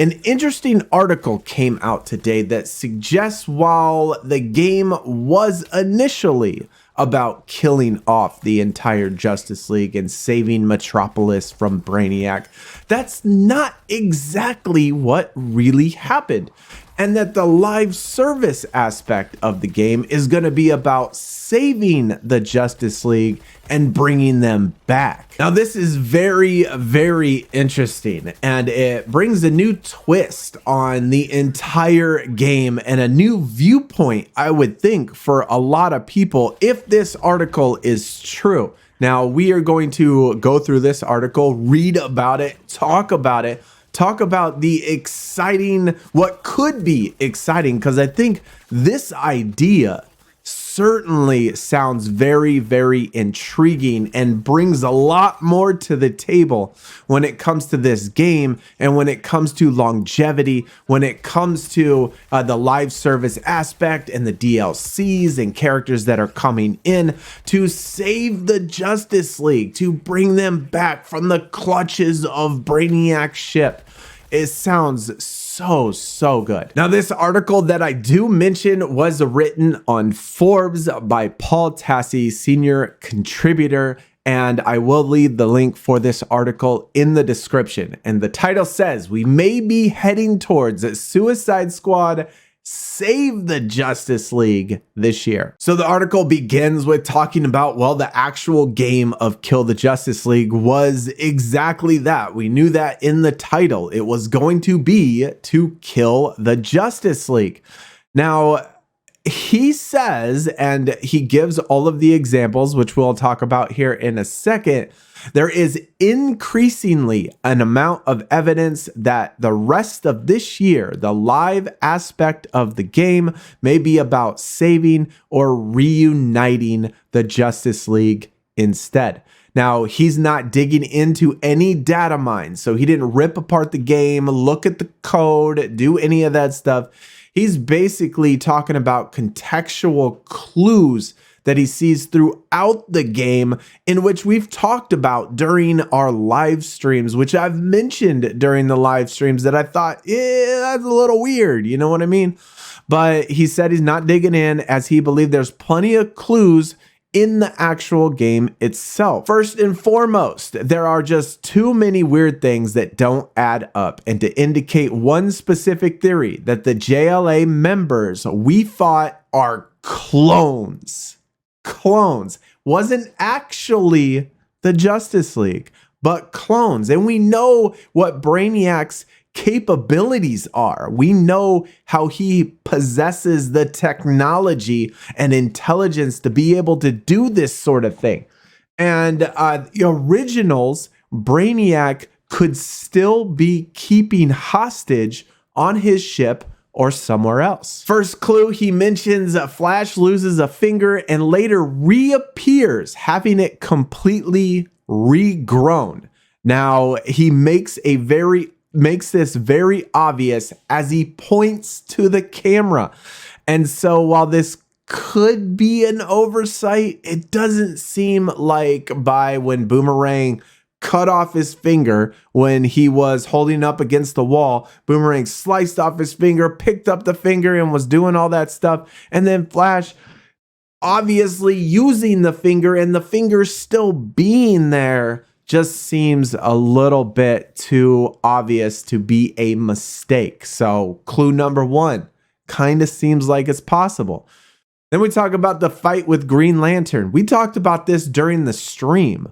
An interesting article came out today that suggests while the game was initially about killing off the entire Justice League and saving Metropolis from Brainiac, that's not exactly what really happened. And that the live service aspect of the game is going to be about saving the Justice League and bringing them back. Now, this is very, very interesting, and it brings a new twist on the entire game and a new viewpoint, I would think, for a lot of people if this article is true. Now, we are going to go through this article, read about it, talk about the exciting, what could be exciting, because I think this idea certainly sounds very, very intriguing and brings a lot more to the table when it comes to this game and when it comes to longevity, when it comes to the live service aspect and the DLCs and characters that are coming in to save the Justice League, to bring them back from the clutches of Brainiac's ship. It sounds so good. Now, this article that I do mention was written on Forbes by Paul Tassi, senior contributor, and I will leave the link for this article in the description. And the title says, "We may be heading towards a Suicide Squad Save the Justice League this year." So the article begins with talking about, well, the actual game of Kill the Justice League was exactly that. We knew that in the title. It was going to be to kill the Justice League. Now, he says, and he gives all of the examples, which we'll talk about here in a second, there is increasingly an amount of evidence that the rest of this year, the live aspect of the game may be about saving or reuniting the Justice League instead. Now, he's not digging into any data mines, so he didn't rip apart the game, look at the code, do any of that stuff. He's basically talking about contextual clues that he sees throughout the game, in which we've talked about during our live streams, which I've mentioned during the live streams that I thought, that's a little weird, you know what I mean? But he said he's not digging in, as he believed there's plenty of clues in the actual game itself. First and foremost, there are just too many weird things that don't add up, and to indicate one specific theory that the JLA members we fought are clones. Wasn't actually the Justice League, but clones. And we know what Brainiac's capabilities are. We know how he possesses the technology and intelligence to be able to do this sort of thing. And the originals, Brainiac could still be keeping hostage on his ship or somewhere else. First clue, he mentions Flash loses a finger and later reappears, having it completely regrown. Now, he makes this very obvious as he points to the camera. And so while this could be an oversight, it doesn't seem like by when Boomerang cut off his finger when he was holding up against the wall, Boomerang sliced off his finger, picked up the finger and was doing all that stuff. And then Flash obviously using the finger and the finger still being there just seems a little bit too obvious to be a mistake. So clue number one kind of seems like it's possible. Then we talk about the fight with Green Lantern. We talked about this during the stream.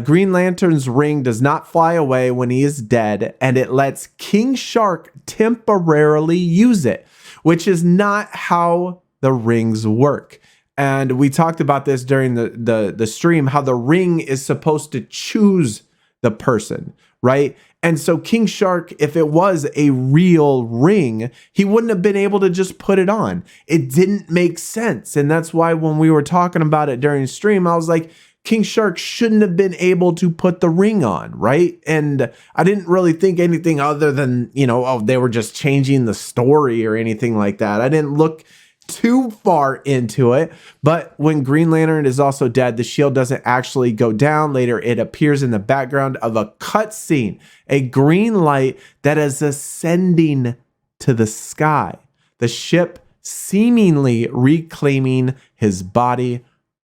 Green Lantern's ring does not fly away when he is dead, and it lets King Shark temporarily use it, which is not how the rings work. And we talked about this during the stream, how the ring is supposed to choose the person, right? And so King Shark, if it was a real ring, he wouldn't have been able to just put it on. It didn't make sense. And that's why when we were talking about it during stream, I was like, King Shark shouldn't have been able to put the ring on, right? And I didn't really think anything other than, you know, oh, they were just changing the story or anything like that. I didn't look too far into it, but when Green Lantern is also dead, the shield doesn't actually go down. Later, it appears in the background of a cutscene, a green light that is ascending to the sky. The ship seemingly reclaiming his body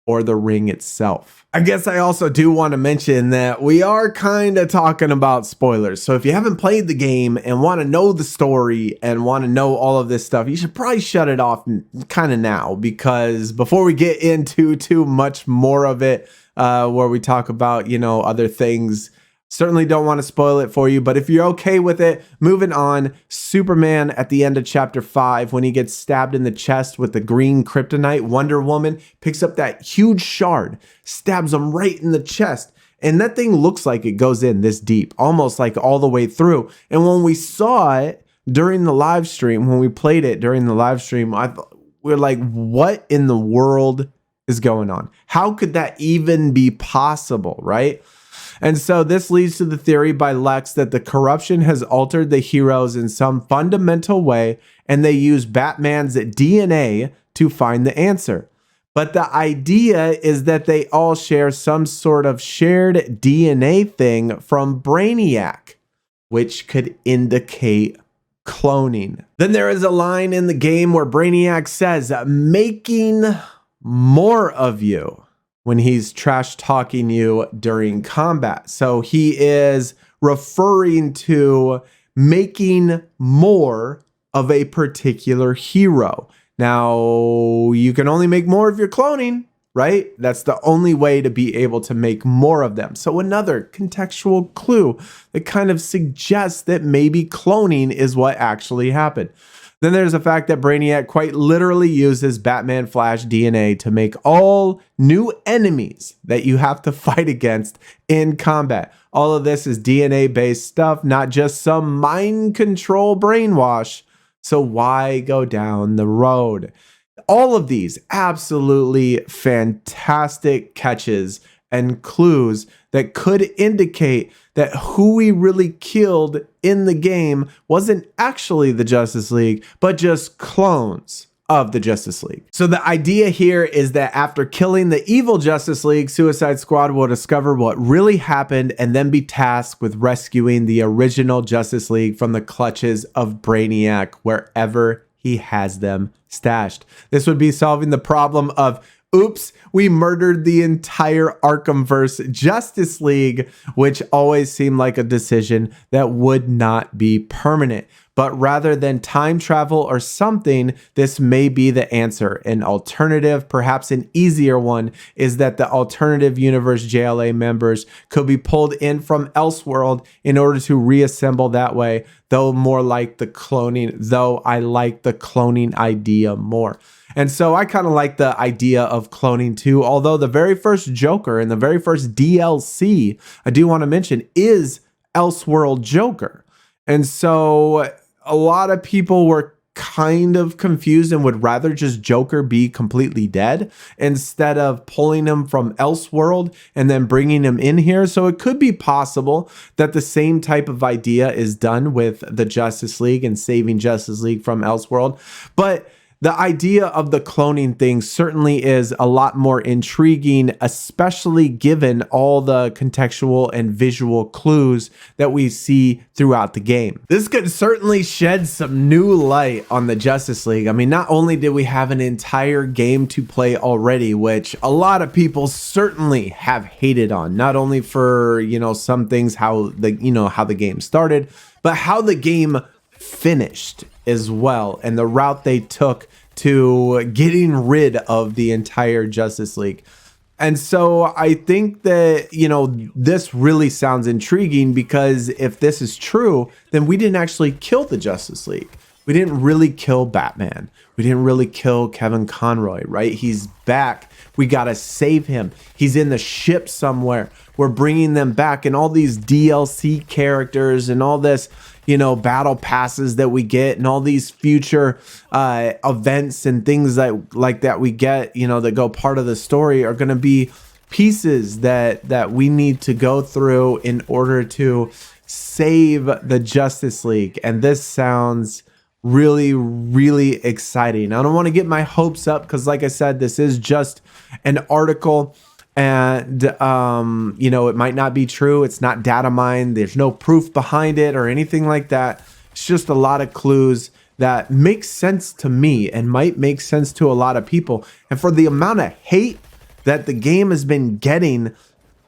or the ring itself. I guess I also do want to mention that we are kind of talking about spoilers. So if you haven't played the game and want to know the story and want to know all of this stuff, you should probably shut it off kind of now, because before we get into too much more of it, where we talk about, other things, certainly don't want to spoil it for you, but if you're okay with it, moving on, Superman at the end of chapter 5, when he gets stabbed in the chest with the green kryptonite, Wonder Woman picks up that huge shard, stabs him right in the chest, and that thing looks like it goes in this deep, almost like all the way through. And when we saw it during the live stream, when we played it during the live stream, we're like, what in the world is going on? How could that even be possible, right? And so this leads to the theory by Lex that the corruption has altered the heroes in some fundamental way, and they use Batman's DNA to find the answer. But the idea is that they all share some sort of shared DNA thing from Brainiac, which could indicate cloning. Then there is a line in the game where Brainiac says, making more of you, when he's trash talking you during combat. So he is referring to making more of a particular hero. Now, you can only make more if you're cloning, right? That's the only way to be able to make more of them. So another contextual clue that kind of suggests that maybe cloning is what actually happened. Then there's the fact that Brainiac quite literally uses Batman Flash DNA to make all new enemies that you have to fight against in combat. All of this is DNA-based stuff, not just some mind control brainwash. So why go down the road? All of these absolutely fantastic catches and clues that could indicate that who we really killed in the game wasn't actually the Justice League, but just clones of the Justice League. So the idea here is that after killing the evil Justice League, Suicide Squad will discover what really happened and then be tasked with rescuing the original Justice League from the clutches of Brainiac wherever he has them stashed. This would be solving the problem of, oops, we murdered the entire Arkhamverse Justice League, which always seemed like a decision that would not be permanent. But rather than time travel or something, this may be the answer. An alternative, perhaps an easier one, is that the alternative universe JLA members could be pulled in from Elseworld in order to reassemble that way, though more like the cloning, though I like the cloning idea more. And so I kind of like the idea of cloning too, although the very first Joker and the very first DLC, I do want to mention, is Elseworld Joker. And so a lot of people were kind of confused and would rather just Joker be completely dead instead of pulling him from Elseworld and then bringing him in here. So it could be possible that the same type of idea is done with the Justice League and saving Justice League from Elseworld. But the idea of the cloning thing certainly is a lot more intriguing, especially given all the contextual and visual clues that we see throughout the game. This could certainly shed some new light on the Justice League. I mean, not only did we have an entire game to play already, which a lot of people certainly have hated on, not only for, some things, how the game started, but how the game finished as well, and the route they took to getting rid of the entire Justice League. And so I think that, this really sounds intriguing, because if this is true, then we didn't actually kill the Justice League. We didn't really kill Batman. We didn't really kill Kevin Conroy, right? He's back. We got to save him. He's in the ship somewhere. We're bringing them back, and all these DLC characters and all this, battle passes that we get and all these future events and things like that we get, that go part of the story are going to be pieces that we need to go through in order to save the Justice League. And this sounds really, really exciting. I don't want to get my hopes up because, like I said, this is just an article. And, you know, it might not be true. It's not data mined. There's no proof behind it or anything like that. It's just a lot of clues that make sense to me and might make sense to a lot of people. And for the amount of hate that the game has been getting,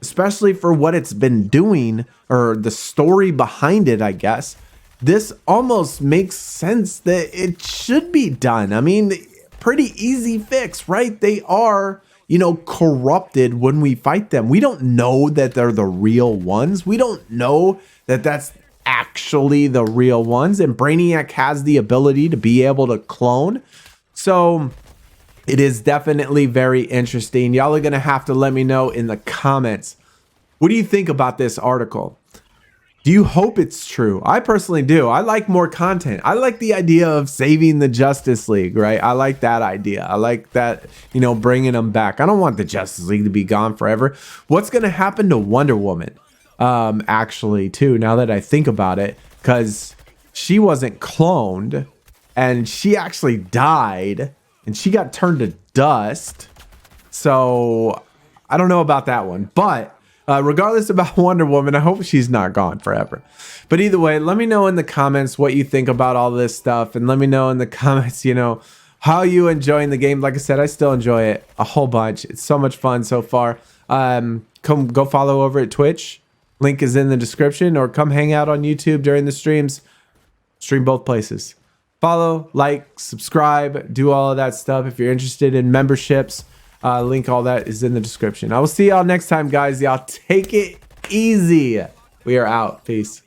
especially for what it's been doing or the story behind it, I guess, this almost makes sense that it should be done. I mean, pretty easy fix, right? They are, you know, corrupted when we fight them. We don't know that they're the real ones. We don't know that that's actually the real ones. And Brainiac has the ability to be able to clone. So it is definitely very interesting. Y'all are going to have to let me know in the comments. What do you think about this article? Do you hope it's true? I personally do. I like more content. I like the idea of saving the Justice League, right? I like that idea. I like that, you know, bringing them back. I don't want the Justice League to be gone forever. What's going to happen to Wonder Woman? Actually, too, now that I think about it, because she wasn't cloned and she actually died and she got turned to dust. So I don't know about that one, but regardless about Wonder Woman, I hope she's not gone forever. But either way, let me know in the comments what you think about all this stuff. And let me know in the comments, you know, how you enjoying the game. Like I said, I still enjoy it a whole bunch. It's so much fun so far. Come go follow over at Twitch. Link is in the description, or come hang out on YouTube during the streams. Stream both places. Follow, like, subscribe, do all of that stuff. If you're interested in memberships, link, all that is in the description. I will see y'all next time, guys. Y'all take it easy. We are out. Peace.